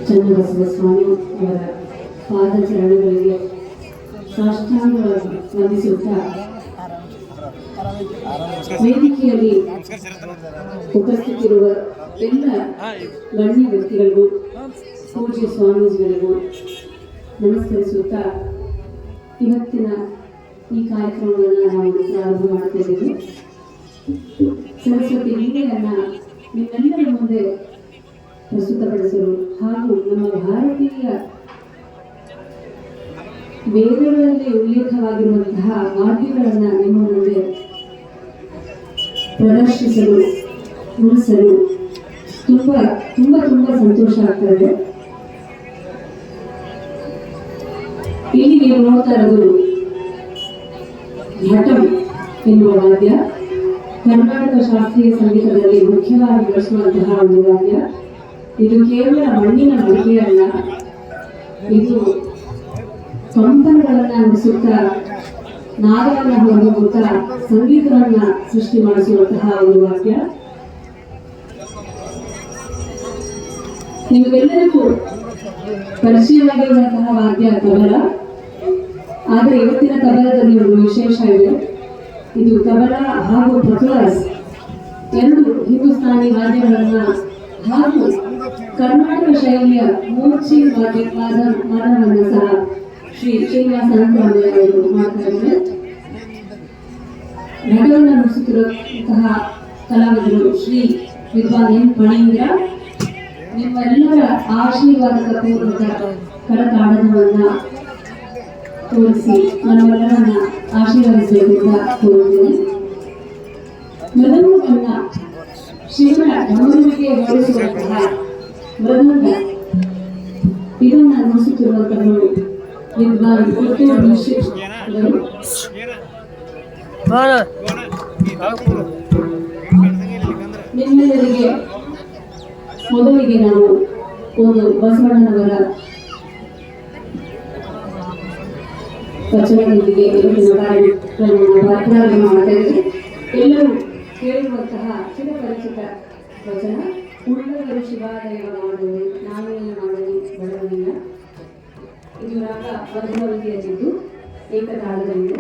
ಚನ್ನಬಸವ ಸ್ವಾಮಿ ಅವರ ಪಾದಚರಣಗಳಿಗೆ ಸಾಷ್ಟಾಂಗವಾಗಿ ವಂದಿಸುತ್ತಾ ವೇದಿಕೆಯಲ್ಲಿ ಉಪಸ್ಥಿತಿರುವ ಎಲ್ಲ ಗಣ್ಯ ವ್ಯಕ್ತಿಗಳಿಗೂ ಪೂಜ್ಯ ಸ್ವಾಮೀಜಿಗಳಿಗೂ ನಮಸ್ಕರಿಸುತ್ತಾ ಇವತ್ತಿನ ಈ ಕಾರ್ಯಕ್ರಮವನ್ನು ನಾವು ಪ್ರಾರಂಭ ಮಾಡ್ತಾ ಇದ್ದೀವಿ. ಸರಸ್ವತಿ ಲೀಲೆಯನ್ನ ನಿಮ್ಮೆಲ್ಲರ ಮುಂದೆ ಪ್ರಸ್ತುತಪಡಿಸಲು ಹಾಗೂ ನಮ್ಮ ಭಾರತೀಯ ವೇದಗಳಲ್ಲಿ ಉಲ್ಲೇಖವಾಗಿರುವಂತಹ ವಾಕ್ಯಗಳನ್ನು ನಿಮ್ಮ ಮುಂದೆ ಪ್ರದರ್ಶಿಸಲು ನುಡಿಸಲು ತುಂಬಾ ತುಂಬಾ ತುಂಬಾ ಸಂತೋಷ ಆಗ್ತದೆ. ಇಲ್ಲಿ ನೀವು ನೋಡ್ತಾ ಇರೋದು ಘಟಂ ಎನ್ನುವ ವಾದ್ಯ. ಕರ್ನಾಟಕ ಶಾಸ್ತ್ರೀಯ ಸಂಗೀತದಲ್ಲಿ ಮುಖ್ಯವಾಗಿ ಬಳಸುವಂತಹ ಒಂದು ವಾದ್ಯ. ಇದು ಕೇವಲ ಮಣ್ಣಿನ ಮಡಿಕೆಯಲ್ಲ, ಇದು ಕಂಪನಗಳನ್ನು ನುಡಿಸುತ್ತಾ ನಾದವನ್ನು ಹೊರಗುತ್ತಾ ಸಂಗೀತವನ್ನ ಸೃಷ್ಟಿ ಮಾಡಿಸುವಂತಹ ಒಂದು ವಾದ್ಯ. ನಿಮಗೆಲ್ಲರಿಗೂ ಪರಿಚಯವಾಗಿರುವಂತಹ ವಾದ್ಯ ತಬಲ. ಆದರೆ ಇವತ್ತಿನ ತಬಲದಲ್ಲಿ ಒಂದು ವಿಶೇಷ ಇದೆ. ಇದು ತಬಲ ಹಾಗೂ ಪ್ರಕ್ಲಾಸ್ ಎರಡು ಹಿಂದೂಸ್ತಾನಿ ವಾದ್ಯಗಳನ್ನ ಹಾಗೂ ಕರ್ನಾಟಕ ಶೈಲಿಯ ಮೂರ್ಛಿ ವಾದನವನ್ನು ಸಹ ಶ್ರೀ ಶ್ರೀನಿವಾಸ ಅನಂತರಾಮಯ್ಯ ಅವರು ಮಾಡ್ತಾ ಇದ್ದಾರೆ. ಘಟವನ್ನು ನುಡಿಸುತ್ತಿರುವಂತಹ ಕಲಾವಿದರು ಶ್ರೀ ವಿದ್ವಾನ್ ಎನ್ ಫಣೀಂದ್ರ. ನಿಮ್ಮೆಲ್ಲರ ಆಶೀರ್ವಾದದ ಪೂರ್ವಕ ಕರತಾಡನವನ್ನ ತೋರಿಸಿ ನಮ್ಮೆಲ್ಲರನ್ನ ಆಶೀರ್ವದಿಸುವುದರಿಂದ ಕೋರುತ್ತೇನೆ. ಮೃದಂಗವನ್ನ ಶಿವನ ಗಮನಕ್ಕೆ ಹೋಲಿಸುವಂತಹ ಮೃದಂಗ ಇದನ್ನ ನುಡಿಸುತ್ತಿರುವಂತಹವರು ವಿದ್ವಾನ್ ಪುತ್ತೂರು ವಿಶ್ವೇಶ್ವರರು. ನಿಮ್ಮೆಲ್ಲರಿಗೆ ಮೊದಲಿಗೆ ನಾವು ಒಂದು ಬಸವಣ್ಣನವರ ವಚನದೊಂದಿಗೆ ಪ್ರಾರಂಭ ಮಾಡಿದರೆ ಎಲ್ಲರೂ ಕೇಳುವಂತಹ ಚಿರಪರಿಚಿತ ವಚನ. ಉಳ್ಳವರು ಶಿವಾಲಯ ಮಾಡಲು ನಾವೇನು ಮಾಡಲು ಬಡವನಿಲ್ಲ. ಇದು ರಾಗ ಮಧುರವತಿಯಲ್ಲಿದ್ದು ಏಕತಾಳದಲ್ಲಿದೆ.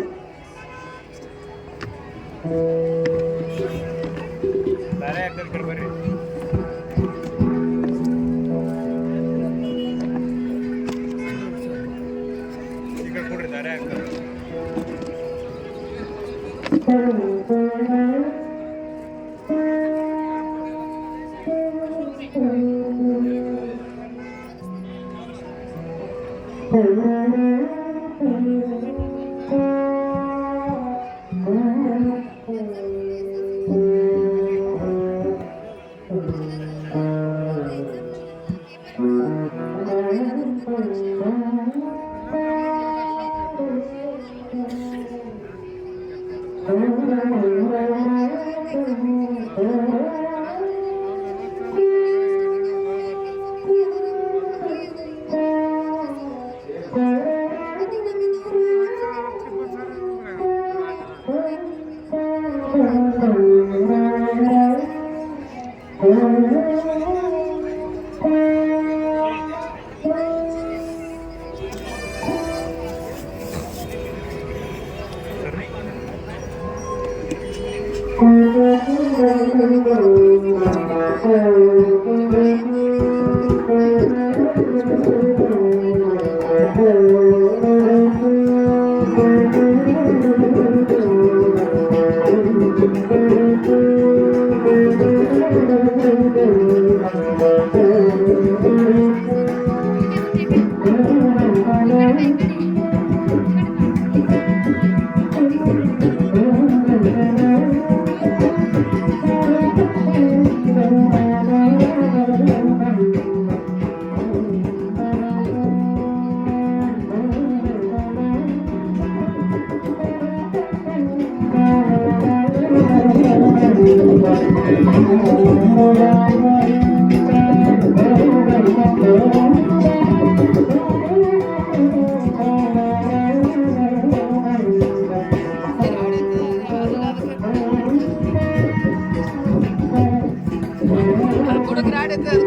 Aku udah kira ada tuh,